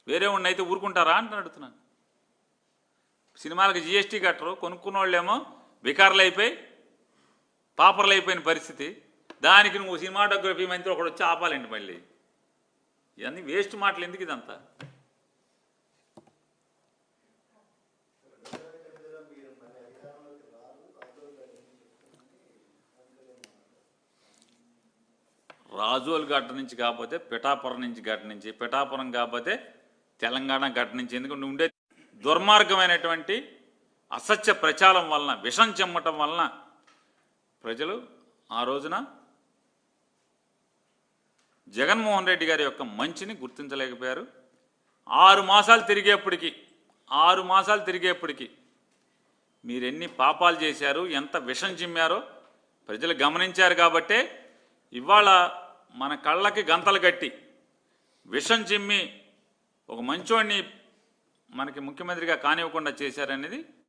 వేరే వాడిని అయితే ఊరుకుంటారా అని అడుగుతున్నాను. సినిమాలకు జిఎస్టీ కట్టరు, కొనుక్కున్న వాళ్ళేమో వికారులు అయిపోయి పాపర్లు అయిపోయిన పరిస్థితి. దానికి నువ్వు సినిమాటోగ్రఫీ మంత్రి ఒకడు వచ్చి ఆపాలండి మళ్ళీ. ఇవన్నీ వేస్ట్ మాటలు ఎందుకు ఇదంతా? రాజోల్ గడ్డ నుంచి కాకపోతే పిఠాపురం నుంచి గడ్డ నుంచి, పిఠాపురం కాకపోతే తెలంగాణ గడ్డ నుంచి. ఎందుకంటే ఉండే దుర్మార్గమైనటువంటి అసత్య ప్రచారం వలన, విషం చెమ్మటం వలన ప్రజలు ఆ రోజున జగన్మోహన్ రెడ్డి గారి యొక్క మంచిని గుర్తించలేకపోయారు. 6 మాసాలు తిరిగేప్పటికి మీరెన్ని పాపాలు చేశారు, ఎంత విషం చిమ్మారో ప్రజలు గమనించారు. కాబట్టే ఇవాళ మన కళ్ళకి గంతలు కట్టి విషం చిమ్మి ఒక మంచోడిని మనకి ముఖ్యమంత్రిగా కానివ్వకుండా చేశారనేది